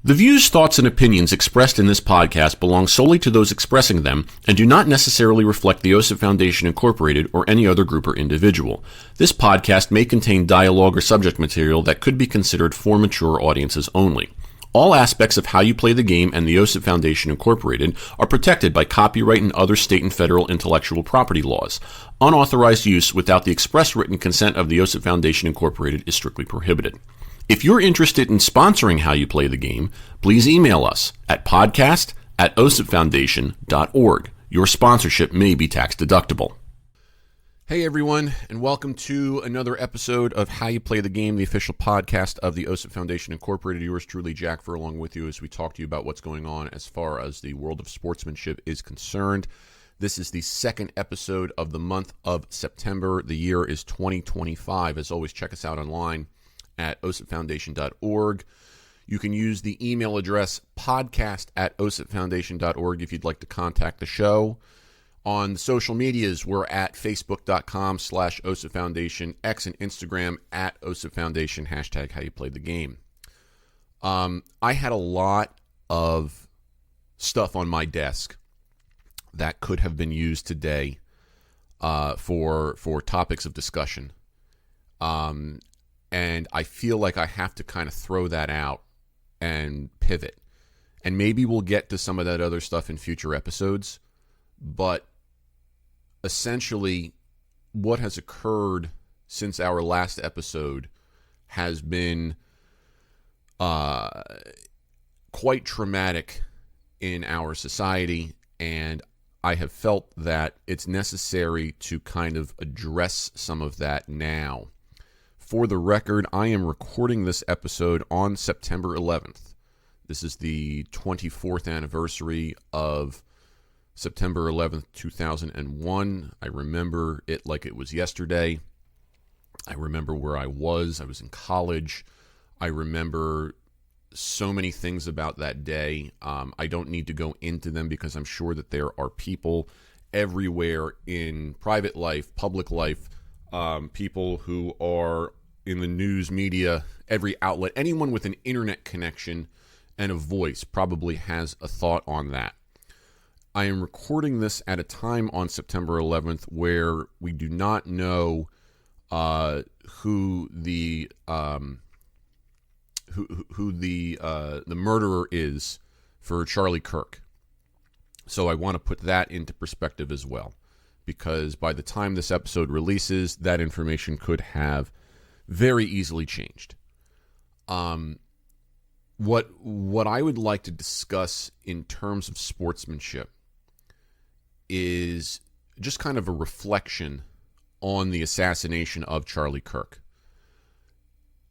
The views, thoughts, and opinions expressed in this podcast belong solely to those expressing them and do not necessarily reflect the OSIP Foundation Incorporated or any other group or individual. This podcast may contain dialogue or subject material that could be considered for mature audiences only. All aspects of how you play the game and the OSIP Foundation Incorporated are protected by copyright and other state and federal intellectual property laws. Unauthorized use without the express written consent of the OSIP Foundation Incorporated is strictly prohibited. If you're interested in sponsoring How You Play the Game, please email us at podcast@osipfoundation.org. Your sponsorship may be tax deductible. Hey everyone, and welcome to another episode of How You Play the Game, the official podcast of the OSIP Foundation Incorporated. Yours truly, Jack Fur, along with you as we talk to you about what's going on as far as the world of sportsmanship is concerned. This is the second episode of the month of September. The year is 2025. As always, check us out online at osipfoundation.org. You can use the email address podcast@osipfoundation.org if you'd like to contact the show. On the social medias, we're at facebook.com/OSIPFoundation, X and Instagram at OSIPFoundation, hashtag how you play the game. I had a lot of stuff on my desk that could have been used today for topics of discussion. And I feel like I have to kind of throw that out and pivot. And maybe we'll get to some of that other stuff in future episodes. But essentially, what has occurred since our last episode has been quite traumatic in our society. And I have felt that it's necessary to kind of address some of that now. For the record, I am recording this episode on September 11th. This is the 24th anniversary of September 11th, 2001. I remember it like it was yesterday. I remember where I was. I was in college. I remember so many things about that day. I don't need to go into them because I'm sure that there are people everywhere in private life, public life, people who are in the news media, every outlet, anyone with an internet connection and a voice probably has a thought on that. I am recording this at a time on September 11th where we do not know who the murderer is for Charlie Kirk. So I want to put that into perspective as well, because by the time this episode releases, that information could have very easily changed. What I would like to discuss in terms of sportsmanship is just kind of a reflection on the assassination of Charlie Kirk.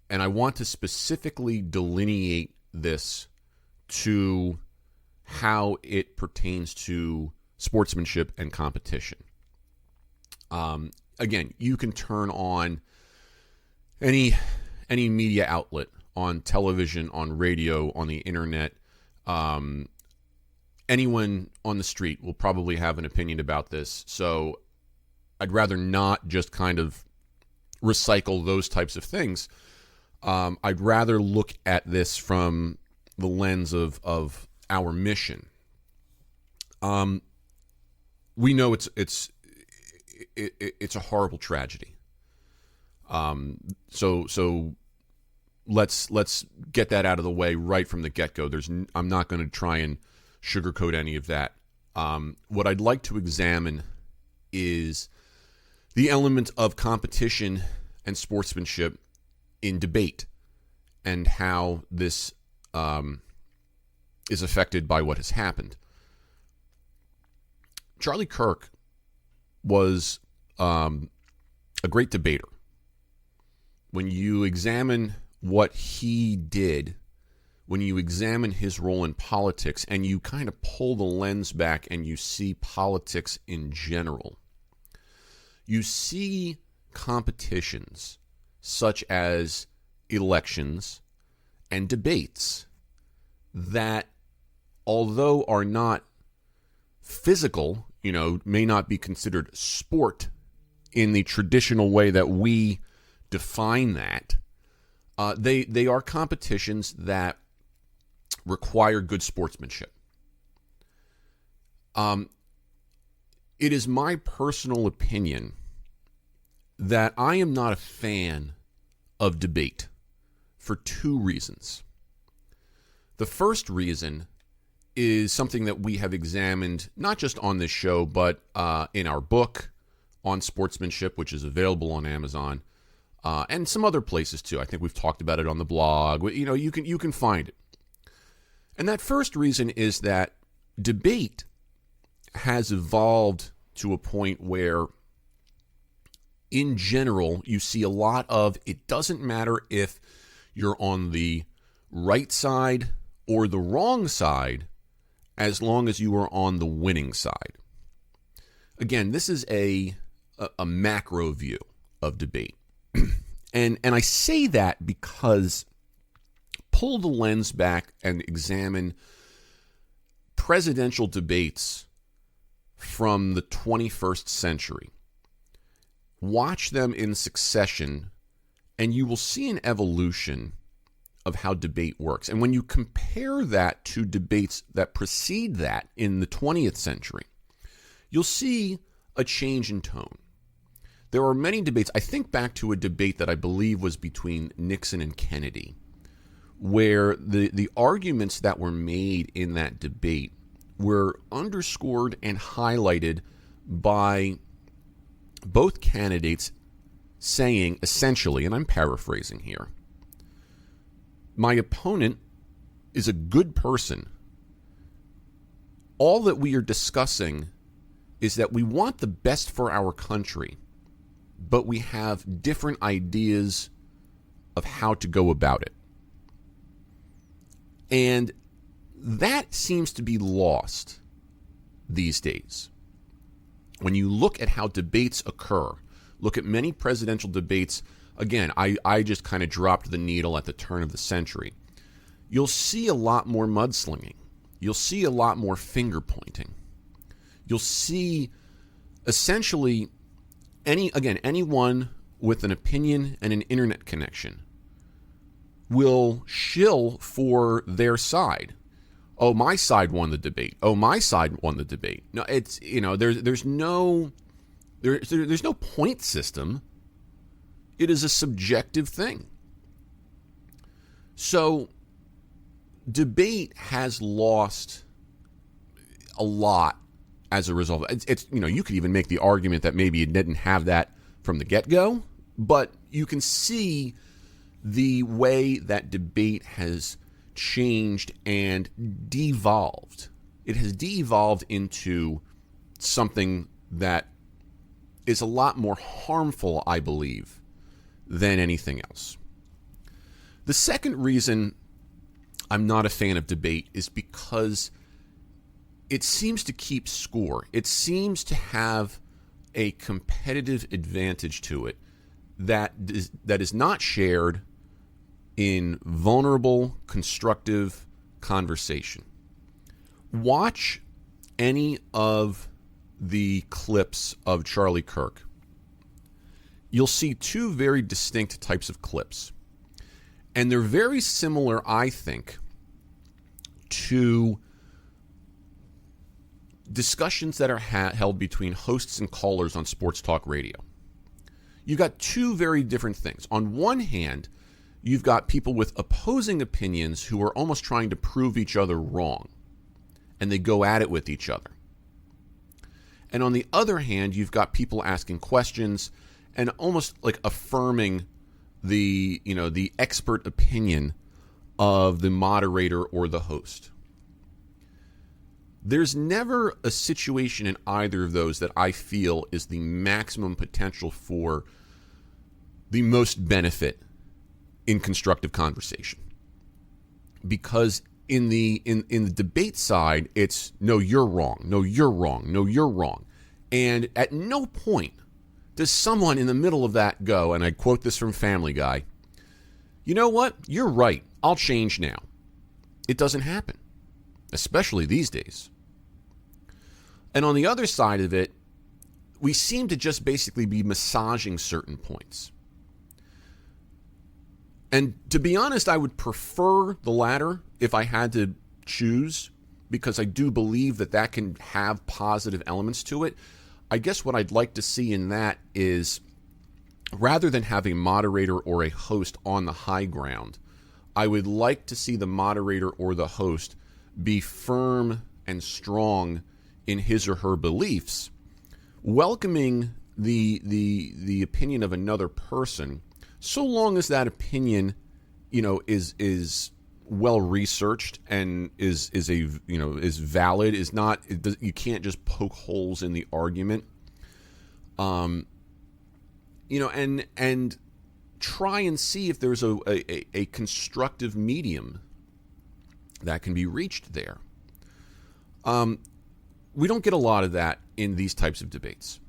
And I want to specifically delineate this to how it pertains to sportsmanship and competition. Again, you can turn on any media outlet, on television, on radio, on the internet. Anyone on the street will probably have an opinion about this. So I'd rather not just kind of recycle those types of things. I'd rather look at this from the lens of our mission. We know it's a horrible tragedy. So let's get that out of the way right from the get-go. I'm not going to try and sugarcoat any of that. What I'd like to examine is the element of competition and sportsmanship in debate and how this is affected by what has happened. Charlie Kirk was a great debater. When you examine what he did, when you examine his role in politics, and you kind of pull the lens back and you see politics in general, you see competitions such as elections and debates that, although are not physical, may not be considered sport in the traditional way that we define that, they are competitions that require good sportsmanship. It is my personal opinion that I am not a fan of debate for two reasons. The first reason is something that we have examined not just on this show, but in our book on sportsmanship, which is available on Amazon, and some other places too. I think we've talked about it on the blog. You know, you can find it. And that first reason is that debate has evolved to a point where, in general, you see a lot of, it doesn't matter if you're on the right side or the wrong side, as long as you are on the winning side. Again, this is a macro view of debate. and I say that because pull the lens back and examine presidential debates from the 21st century. Watch them in succession, and you will see an evolution of how debate works. And when you compare that to debates that precede that in the 20th century, you'll see a change in tone. There are many debates. I think back to a debate that I believe was between Nixon and Kennedy, where the arguments that were made in that debate were underscored and highlighted by both candidates saying, essentially, and I'm paraphrasing here, my opponent is a good person. All that we are discussing is that we want the best for our country, but we have different ideas of how to go about it. And that seems to be lost these days. When you look at how debates occur, look at many presidential debates, again, I just kind of dropped the needle at the turn of the century. You'll see a lot more mudslinging. You'll see a lot more finger pointing. You'll see essentially anyone with an opinion and an internet connection will shill for their side. Oh, my side won the debate. Oh, my side won the debate. No, it's, you know, there's no point system. It is a subjective thing. So debate has lost a lot as a result. It's you know, you could even make the argument that maybe it didn't have that from the get-go, but you can see the way that debate has changed and devolved. It has de-evolved into something that is a lot more harmful, I believe, than anything else. The second reason I'm not a fan of debate is because it seems to keep score. It seems to have a competitive advantage to it that is not shared in vulnerable, constructive conversation. Watch any of the clips of Charlie Kirk. You'll see two very distinct types of clips. And they're very similar, I think, to discussions that are held between hosts and callers on sports talk radio. You've got two very different things. On one hand, you've got people with opposing opinions who are almost trying to prove each other wrong, and they go at it with each other. And on the other hand, you've got people asking questions and almost like affirming the expert opinion of the moderator or the host. There's never a situation in either of those that I feel is the maximum potential for the most benefit in constructive conversation. Because in the debate side, it's no, you're wrong, no, you're wrong, no, you're wrong. And at no point does someone in the middle of that go, and I quote this from Family Guy, you know what, you're right, I'll change now. It doesn't happen, especially these days. And on the other side of it, we seem to just basically be massaging certain points. And to be honest, I would prefer the latter if I had to choose, because I do believe that that can have positive elements to it. I guess what I'd like to see in that is, rather than have a moderator or a host on the high ground, I would like to see the moderator or the host be firm and strong in his or her beliefs, welcoming the opinion of another person, so long as that opinion, is well researched and is valid, you can't just poke holes in the argument, and try and see if there's a constructive medium that can be reached there. We don't get a lot of that in these types of debates.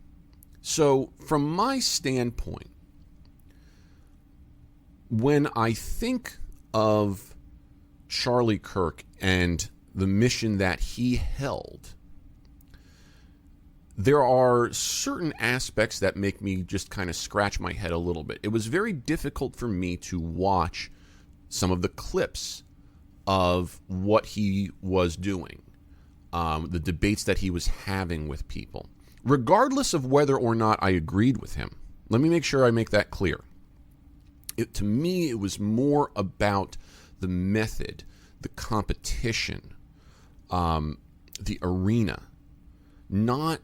So from my standpoint, when I think of Charlie Kirk and the mission that he held, there are certain aspects that make me just kind of scratch my head a little bit. It was very difficult for me to watch some of the clips of what he was doing, the debates that he was having with people, regardless of whether or not I agreed with him. Let me make sure I make that clear. To me, it was more about the method, the competition, the arena, not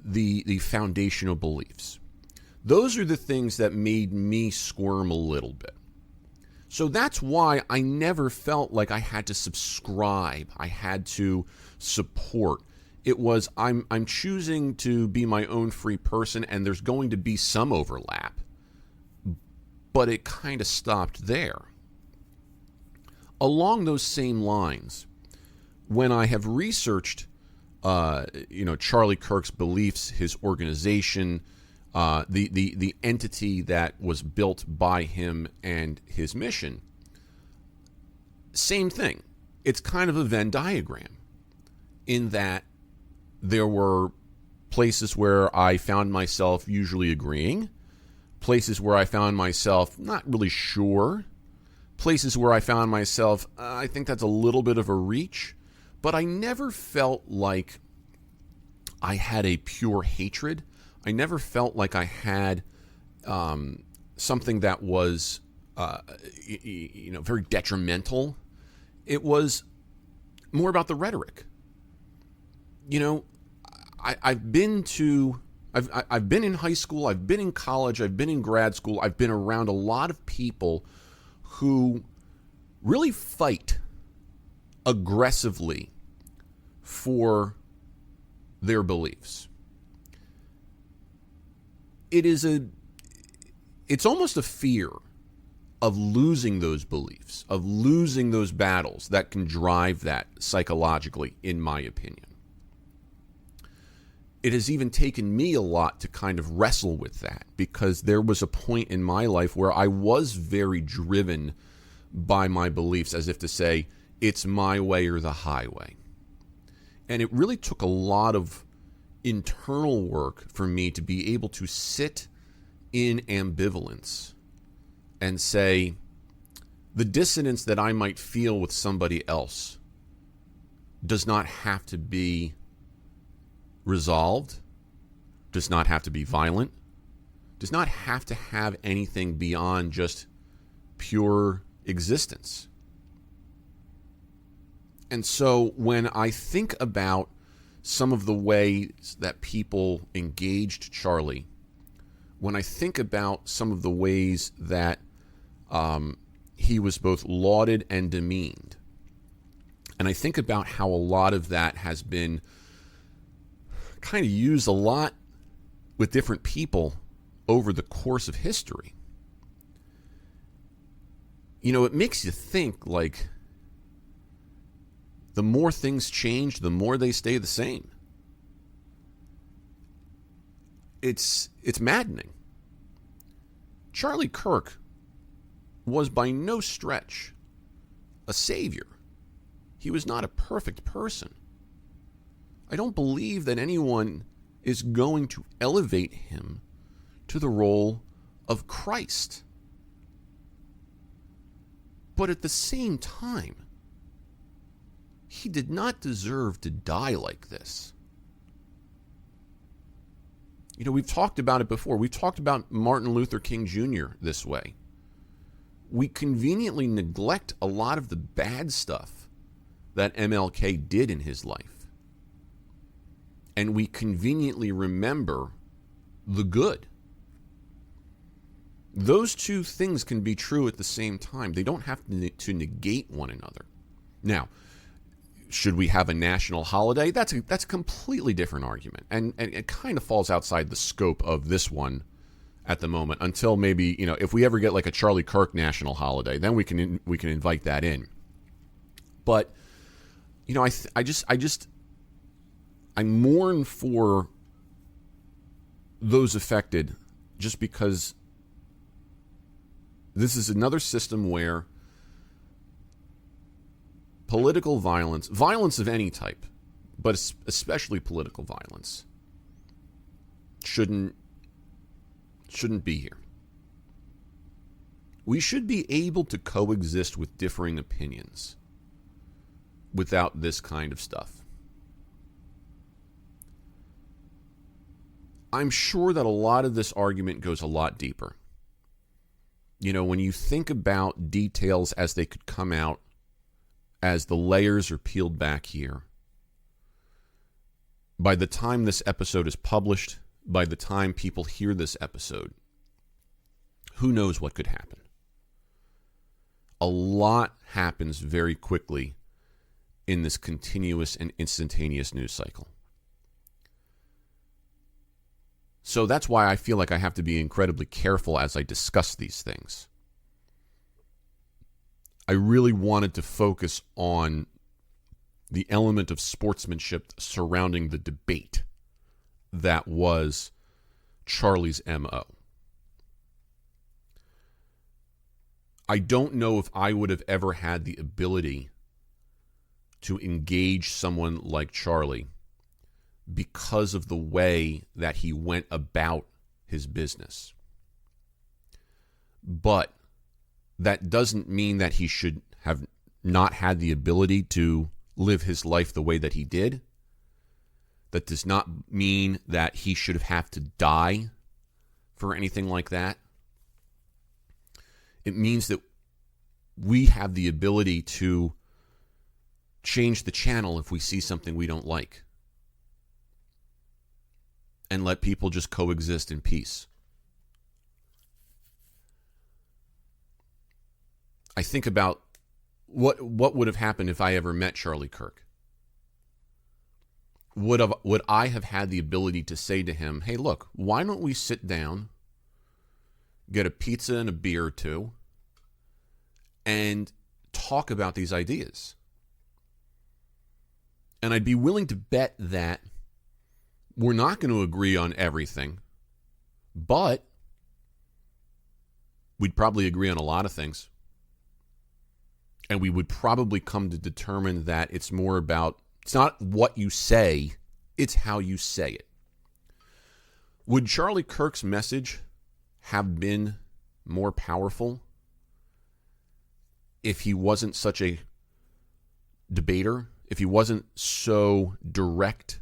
the foundational beliefs. Those are the things that made me squirm a little bit. So that's why I never felt like I had to subscribe, I had to support. It was, I'm choosing to be my own free person, and there's going to be some overlap. But it kind of stopped there. Along those same lines, when I have researched Charlie Kirk's beliefs, his organization, the entity that was built by him and his mission, same thing. It's kind of a Venn diagram in that there were places where I found myself usually agreeing, places where I found myself not really sure, places where I found myself, I think that's a little bit of a reach, but I never felt like I had a pure hatred. I never felt like I had something that was, very detrimental. It was more about the rhetoric. I've been in high school, I've been in college, I've been in grad school, I've been around a lot of people who really fight aggressively for their beliefs. It's almost a fear of losing those beliefs, of losing those battles that can drive that psychologically, in my opinion. It has even taken me a lot to kind of wrestle with that, because there was a point in my life where I was very driven by my beliefs, as if to say, it's my way or the highway. And it really took a lot of internal work for me to be able to sit in ambivalence and say, the dissonance that I might feel with somebody else does not have to be resolved, does not have to be violent, does not have to have anything beyond just pure existence. And so when I think about some of the ways that people engaged Charlie, when I think about some of the ways that he was both lauded and demeaned, and I think about how a lot of that has been kind of used a lot with different people over the course of history, it makes you think, like, the more things change, the more they stay the same. It's maddening. Charlie Kirk was by no stretch a savior. He was not a perfect person. I don't believe that anyone is going to elevate him to the role of Christ. But at the same time, He did not deserve to die like this. You know, we've talked about it before. We've talked about Martin Luther King Jr. this way. We conveniently neglect a lot of the bad stuff that MLK did in his life. And we conveniently remember the good. Those two things can be true at the same time. They don't have to negate one another. Now, should we have a national holiday? That's a completely different argument. And it kind of falls outside the scope of this one at the moment, until maybe, you know, if we ever get like a Charlie Kirk national holiday, then we can invite that in. But, you know, I mourn for those affected, just because this is another system where political violence of any type, but especially political violence, shouldn't be here. We should be able to coexist with differing opinions without this kind of stuff. I'm sure that a lot of this argument goes a lot deeper. You know, when you think about details as they could come out, as the layers are peeled back here, by the time this episode is published, by the time people hear this episode, who knows what could happen? A lot happens very quickly in this continuous and instantaneous news cycle. So that's why I feel like I have to be incredibly careful as I discuss these things. I really wanted to focus on the element of sportsmanship surrounding the debate that was Charlie's MO. I don't know if I would have ever had the ability to engage someone like Charlie because of the way that he went about his business. But that doesn't mean that he should have not had the ability to live his life the way that he did. That does not mean that he should have to die for anything like that. It means that we have the ability to change the channel if we see something we don't like, and let people just coexist in peace. I think about what would have happened if I ever met Charlie Kirk. Would I have had the ability to say to him, hey, look, why don't we sit down, get a pizza and a beer or two, and talk about these ideas? And I'd be willing to bet that we're not going to agree on everything, but we'd probably agree on a lot of things. And we would probably come to determine that it's more about, it's not what you say, it's how you say it. Would Charlie Kirk's message have been more powerful if he wasn't such a debater, if he wasn't so direct,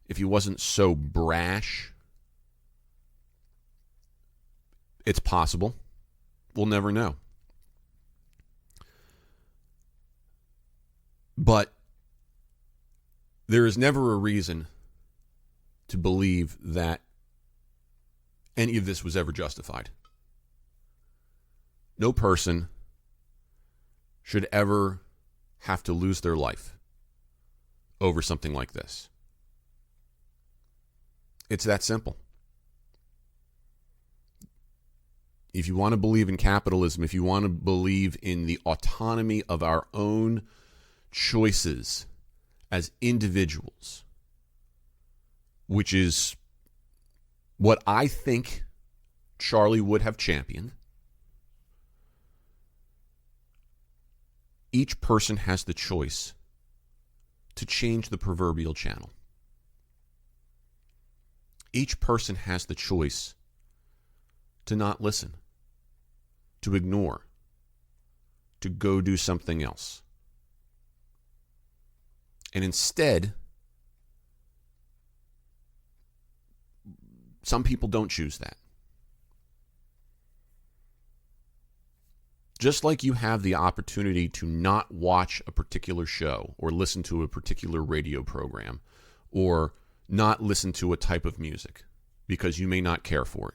if he wasn't so brash? It's possible. We'll never know. But there is never a reason to believe that any of this was ever justified. No person should ever have to lose their life over something like this. It's that simple. If you want to believe in capitalism, if you want to believe in the autonomy of our own choices as individuals, which is what I think Charlie would have championed, each person has the choice to change the proverbial channel. Each person has the choice to not listen, to ignore, to go do something else. And instead, some people don't choose that. Just like you have the opportunity to not watch a particular show or listen to a particular radio program or not listen to a type of music because you may not care for it.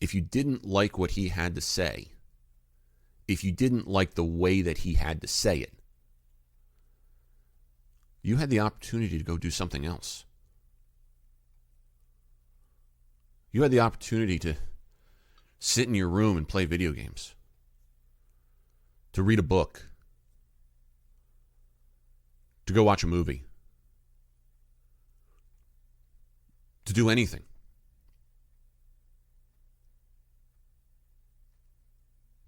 If you didn't like what he had to say, if you didn't like the way that he had to say it, you had the opportunity to go do something else. You had the opportunity to sit in your room and play video games, to read a book, to go watch a movie, to do anything.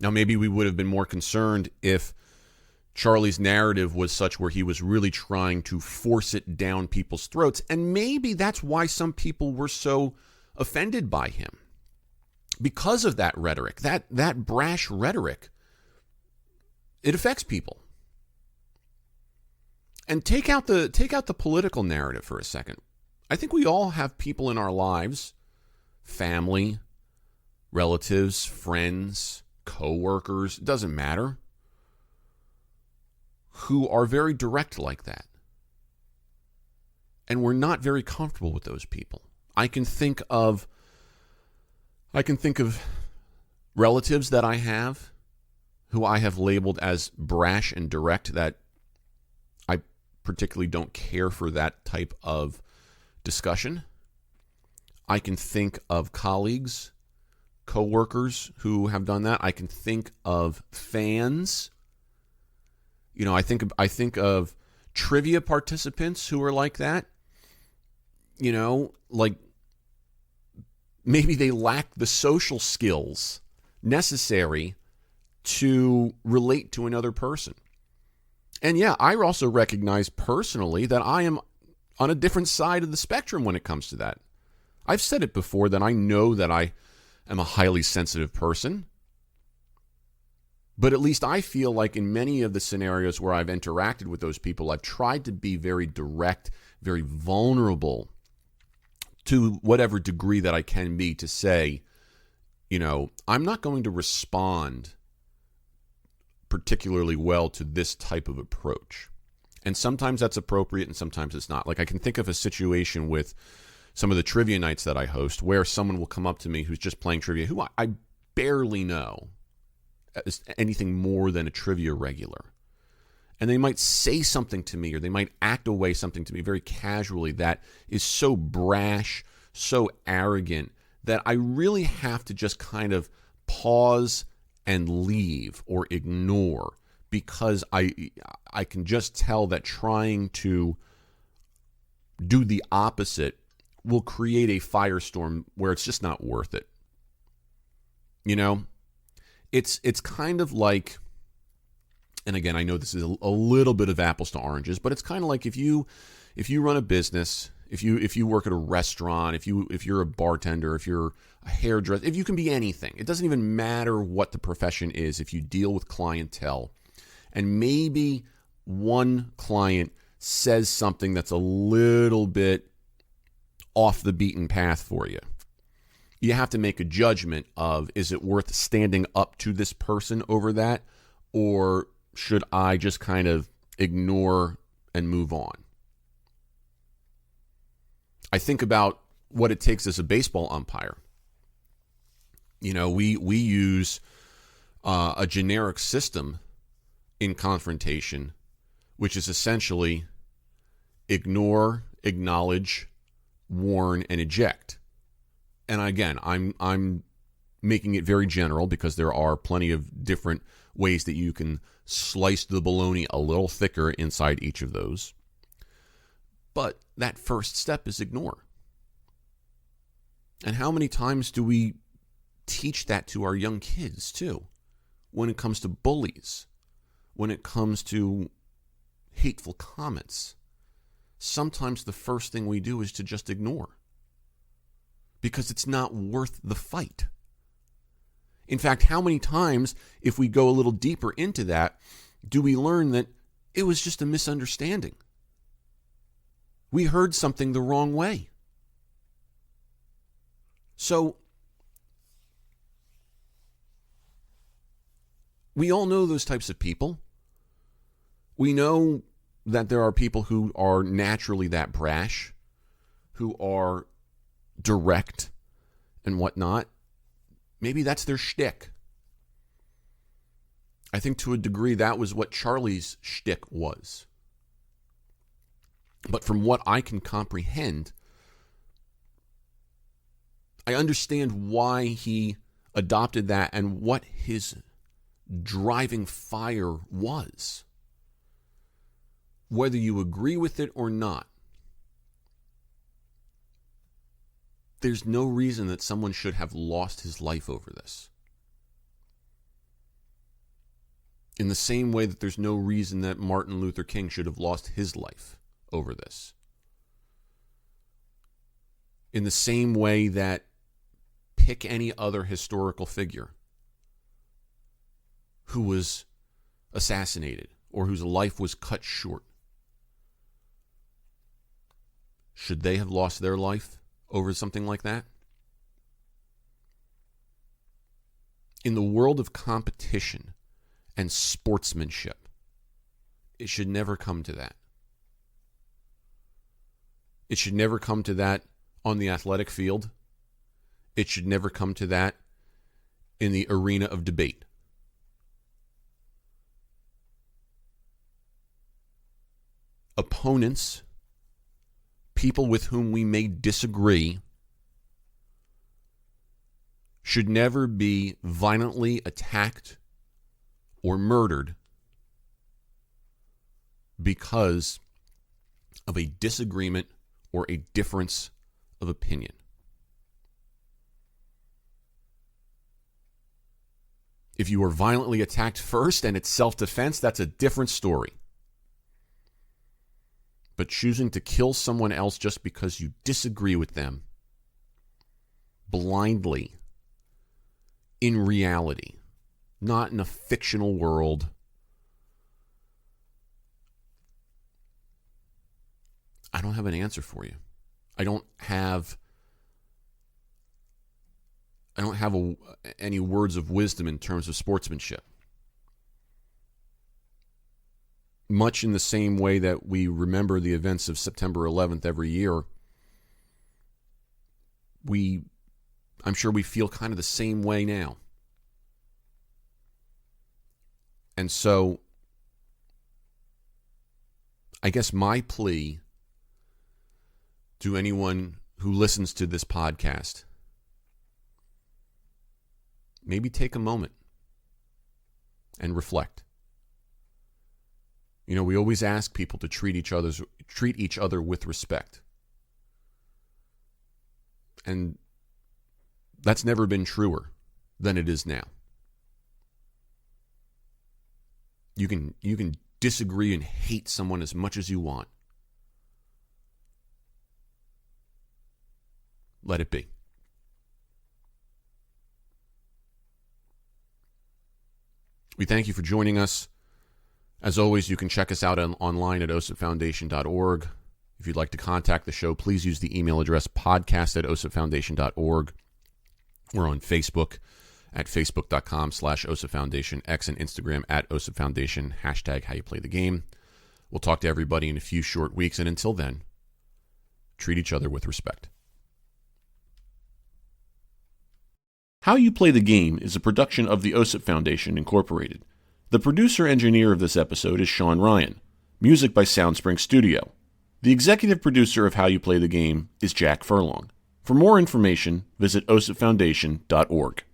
Now, maybe we would have been more concerned if Charlie's narrative was such where he was really trying to force it down people's throats, and maybe that's why some people were so offended by him. Because of that rhetoric, that brash rhetoric, it affects people. And take out the political narrative for a second. I think we all have people in our lives, family, relatives, friends, co-workers, it doesn't matter, who are very direct like that. And we're not very comfortable with those people. I can think of relatives that I have who I have labeled as brash and direct, that I particularly don't care for that type of discussion. I can think of colleagues, co-workers who have done that. I can think of fans. You know, I think of trivia participants who are like that. You know, like maybe they lack the social skills necessary to relate to another person. And yeah, I also recognize personally that I am on a different side of the spectrum when it comes to that. I've said it before that I know that I am a highly sensitive person. But at least I feel like in many of the scenarios where I've interacted with those people, I've tried to be very direct, very vulnerable to whatever degree that I can be, to say, you know, I'm not going to respond particularly well to this type of approach. And sometimes that's appropriate and sometimes it's not. Like I can think of a situation with some of the trivia nights that I host where someone will come up to me who's just playing trivia, who I barely know as anything more than a trivia regular. And they might say something to me, or they might act away something to me very casually that is so brash, so arrogant, that I really have to just kind of pause and leave or ignore, because I can just tell that trying to do the opposite will create a firestorm where it's just not worth it. You know, it's kind of like, and again, I know this is a little bit of apples to oranges, but it's kind of like if you run a business, if you work at a restaurant, if you're a bartender, if you're a hairdresser, if you can be anything, it doesn't even matter what the profession is. If you deal with clientele, and maybe one client says something that's a little bit off the beaten path for you, you have to make a judgment of, is it worth standing up to this person over that, or should I just kind of ignore and move on? I think about what it takes as a baseball umpire. You know, we use a generic system in confrontation, which is essentially ignore, acknowledge, warn, and eject. And again, I'm making it very general because there are plenty of different ways that you can slice the bologna a little thicker inside each of those. But that first step is ignore. And how many times do we teach that to our young kids too? When it comes to bullies, when it comes to hateful comments, sometimes the first thing we do is to just ignore, because it's not worth the fight. In fact, how many times, if we go a little deeper into that, do we learn that It was just a misunderstanding. We heard something the wrong way. So, we all know those types of people. We know that there are people who are naturally that brash, who are direct and whatnot. Maybe that's their shtick. I think to a degree that was what Charlie's shtick was. But from what I can comprehend, I understand why he adopted that and what his driving fire was. Whether you agree with it or not, there's no reason that someone should have lost his life over this. In the same way that there's no reason that Martin Luther King should have lost his life over this. In the same way that pick any other historical figure who was assassinated or whose life was cut short. Should they have lost their life over something like that? In the world of competition and sportsmanship, it should never come to that. It should never come to that on the athletic field. It should never come to that in the arena of debate. Opponents, people with whom we may disagree, should never be violently attacked or murdered because of a disagreement or a difference of opinion. If you are violently attacked first and it's self-defense, that's a different story. But choosing to kill someone else just because you disagree with them blindly, in reality, not in a fictional world, I don't have an answer for you. I don't have any words of wisdom in terms of sportsmanship. Much in the same way that we remember the events of September 11th every year, I'm sure we feel kind of the same way now. And so, I guess my plea to anyone who listens to this podcast, maybe take a moment and reflect. You know, we always ask people to treat each other with respect. And that's never been truer than it is now. You can disagree and hate someone as much as you want. Let it be. We thank you for joining us. As always, you can check us out online at osipfoundation.org. If you'd like to contact the show, please use the email address podcast@osipfoundation.org. We're on Facebook at facebook.com/osipfoundation, X and Instagram at osipfoundation, #HowYouPlayTheGame. We'll talk to everybody in a few short weeks, and until then, treat each other with respect. How You Play the Game is a production of the OSIP Foundation, Incorporated. The producer-engineer of this episode is Sean Ryan. Music by Soundspring Studio. The executive producer of How You Play the Game is Jack Furlong. For more information, visit osipfoundation.org.